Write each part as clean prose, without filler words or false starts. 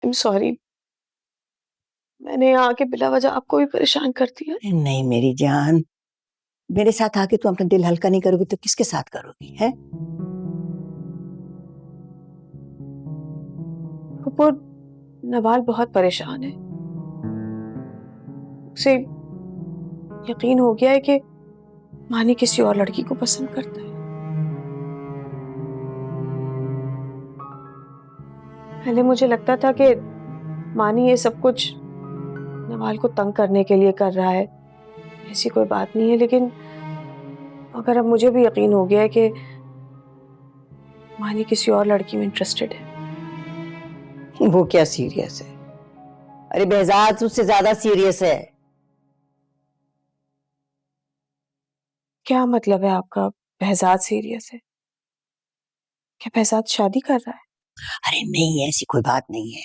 I'm sorry, मैंने यहाँ आके बिला वजह आपको भी परेशान कर दिया। नहीं मेरी जान, मेरे साथ आके तू अपना दिल हल्का नहीं करोगी तो किसके साथ करोगी है? वो नवाल बहुत परेशान है। उसे यकीन हो गया है कि मानी किसी और लड़की को पसंद करता है। पहले मुझे लगता था कि मानी ये सब कुछ नवाल को तंग करने के लिए कर रहा है, ऐसी कोई बात नहीं है, लेकिन अगर अब मुझे भी यकीन हो गया है कि मानी किसी और लड़की में इंटरेस्टेड है। वो क्या सीरियस है? अरे बेहजाद उससे ज्यादा सीरियस है। क्या मतलब है आपका, बहजाद सीरियस है? क्या बहजाद शादी कर रहा है? अरे नहीं, ऐसी कोई बात नहीं है।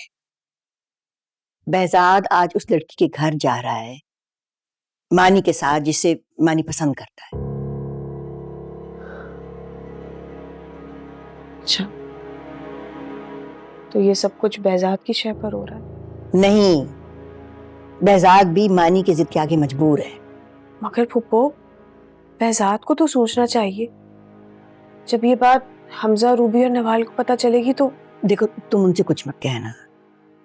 बेहजाद आज उस लड़की के घर जा रहा है, मानी के साथ, जिसे मानी पसंद करता है। अच्छा, तो ये सब कुछ बहजाद की शय पर हो रहा है? नहीं, बेहजाद भी मानी की जिद के आगे मजबूर है। मगर फुप्पो, बहजाद को तो सोचना चाहिए। जब ये बात हमजा, रूबी और नवाल को पता चलेगी तो। देखो तुम उनसे कुछ मत कहना।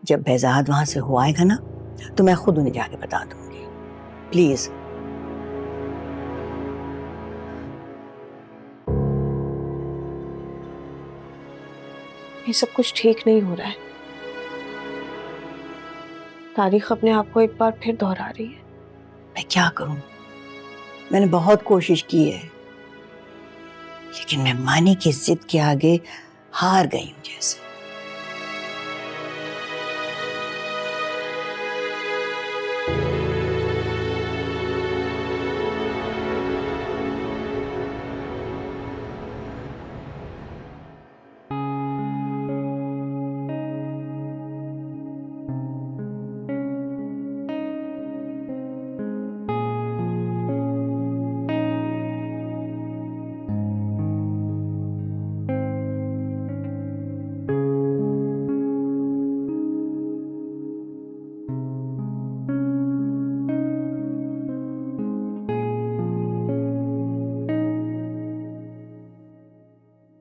जब बेहजाद वहां से हो आएगा ना तो मैं खुद उन्हें जाके बता दूंगी। प्लीज। ये सब कुछ ठीक नहीं हो रहा है। तारीख अपने आप को एक बार फिर दोहरा रही है। मैं क्या करूं? मैंने बहुत कोशिश की है, लेकिन मैं मानी की जिद के आगे हार गई हूं जैसे।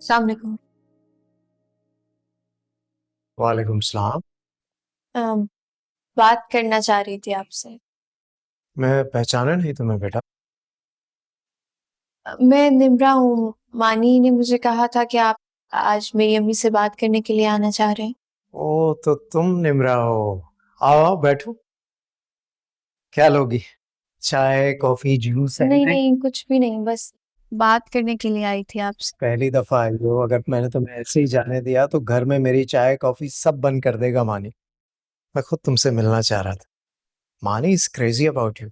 अस्सलाम वालेकुम। वालेकुम सलाम। बात करना चाह रही थी आपसे। मैं पहचाना नहीं तुम्हें बेटा। मैं निम्रा हूँ। मानी ने मुझे कहा था कि आप आज मेरी अम्मी से बात करने के लिए आना चाह रहे हैं। ओ तो तुम निम्रा हो। आओ आओ बैठो। क्या लोगी? चाय, कॉफी, जूस? नहीं नहीं, कुछ भी नहीं, बस बात करने के लिए आई थी आपसे। पहली दफा आई हो। अगर मैंने तुम्हें ऐसे ही जाने दिया तो घर में मेरी चाय कॉफी सब बंद कर देगा मानी। मैं खुद तुमसे मिलना चाह रहा था। मानी इज क्रेजी अबाउट यू।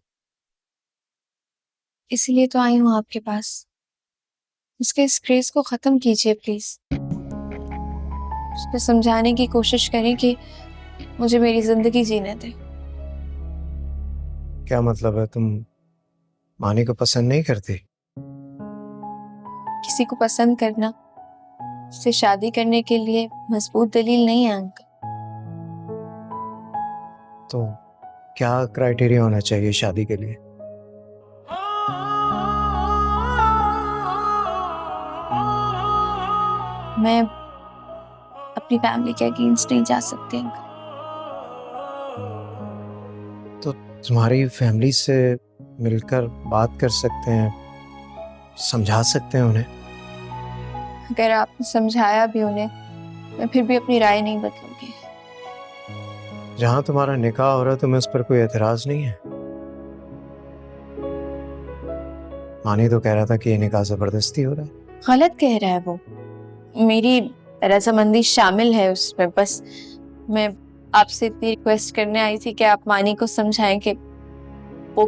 इसीलिए तो आई हूँ आपके पास। उसके इस क्रेज को खत्म कीजिए प्लीज। उसको समझाने की कोशिश करें कि मुझे मेरी जिंदगी जीने दे। क्या मतलब है? तुम मानी को पसंद नहीं करती? किसी को पसंद करना उससे शादी करने के लिए मजबूत दलील नहीं है अंकल। तो क्या क्राइटेरिया होना चाहिए शादी के लिए? मैं अपनी फैमिली के अगेंस्ट नहीं जा सकती अंकल। तो तुम्हारी फैमिली से मिलकर बात कर सकते हैं, समझा सकते हैं उन्हें। अगर आपने समझाया भी उन्हें, मैं फिर भी अपनी राय नहीं बदलूंगी। जहां तुम्हारा निकाह हो रहा है तुम्हें उस पर कोई एतराज नहीं है? मानी तो कह रहा था कि ये निकाह जबरदस्ती हो रहा है। गलत कह रहा है वो। मेरी रजामंदी शामिल है उसमें। बस मैं आपसे इतनी रिक्वेस्ट करने आई थी कि आप मानी को समझाएं कि वो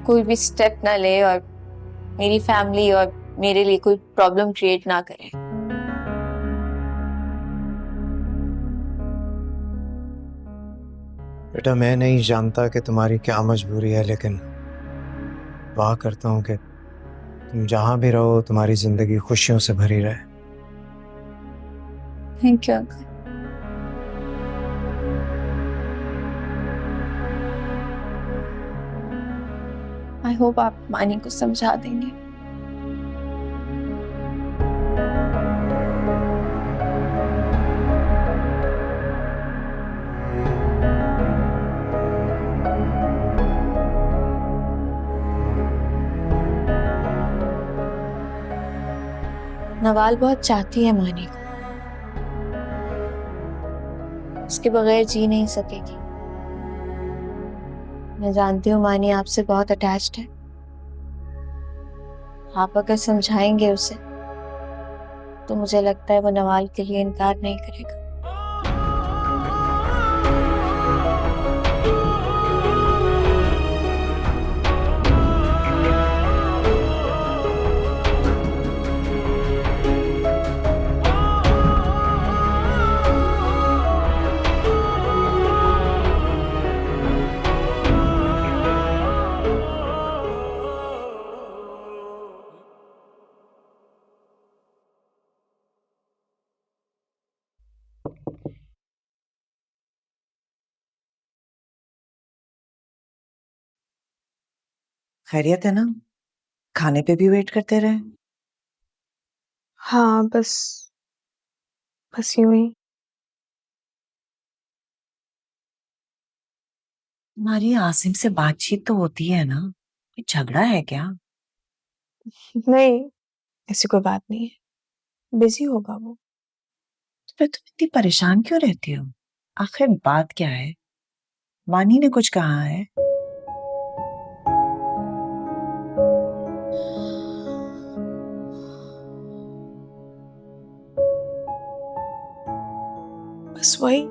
कोई भी स्टेप ना ले और मेरी फैमिली और मेरे लिए कोई प्रॉब्लम क्रिएट ना करे। बेटा मैं नहीं जानता कि तुम्हारी क्या मजबूरी है, लेकिन दुआ करता हूँ कि तुम जहां भी रहो तुम्हारी जिंदगी खुशियों से भरी रहे। Thank you uncle. होप आप मानी को समझा देंगे। नवाल बहुत चाहती है मानी को, उसके बगैर जी नहीं सकेगी। मैं जानती हूँ मानी आपसे बहुत अटैच्ड है। आप अगर समझाएंगे उसे तो मुझे लगता है वो नवाल के लिए इनकार नहीं करेगा। खैरियत है ना? खाने पे भी वेट करते रहे? हाँ, बस बस यूं ही। तुम्हारी आसिम से बातचीत तो होती है ना? कोई झगड़ा है क्या? नहीं, ऐसी कोई बात नहीं है, बिजी होगा वो। तो फिर तुम इतनी परेशान क्यों रहती हो? आखिर बात क्या है? मानी ने कुछ कहा है? बस वही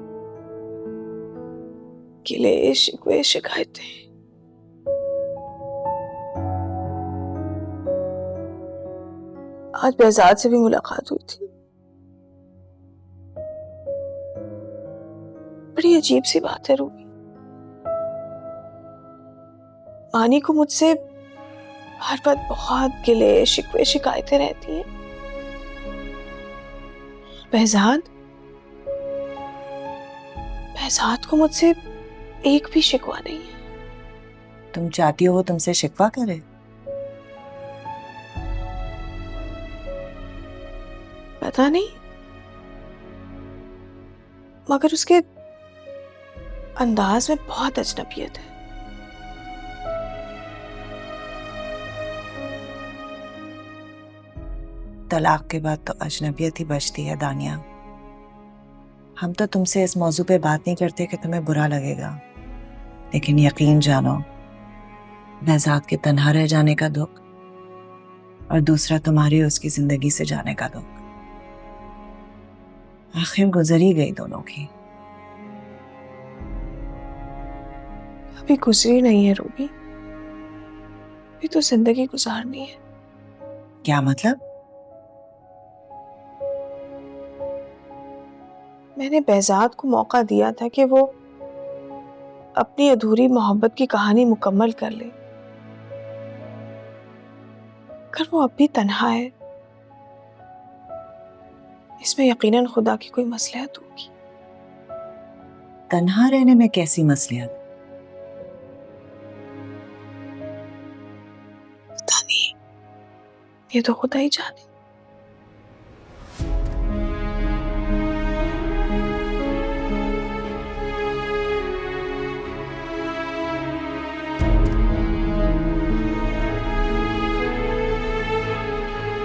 गिले शिकवे शिकायतें। आज बेहजाद से भी मुलाकात हुई थी। बड़ी अजीब सी बात है रूबी, मानी को मुझसे हर वक्त बहुत गिले शिकवे शिकायतें रहती हैं। बेहजाद बेहजाद को मुझसे एक भी शिकवा नहीं है। तुम चाहती हो वो तुमसे शिकवा करे? पता नहीं, मगर उसके अंदाज में बहुत अजनबियत है। तलाक के बाद तो अजनबियत ही बचती है दानिया। हम तो तुमसे इस मौजू पे बात नहीं करते कि तुम्हें बुरा लगेगा, लेकिन यकीन जानो, बेहजाद के तन्हा रह जाने का दुख और दूसरा तुम्हारी उसकी जिंदगी से जाने का दुख, आखिर गुजर ही गई दोनों की। अभी गुजरी नहीं है रूबी, अभी तो जिंदगी गुजारनी है। क्या मतलब? मैंने बेहजाद को मौका दिया था कि वो अपनी अधूरी मोहब्बत की कहानी मुकम्मल कर ले। अगर वो अब भी तन्हा है, इसमें यकीनन खुदा की कोई मसलहत होगी। तन्हा रहने में कैसी मसलियत? पता नहीं, ये तो खुदा ही जाने।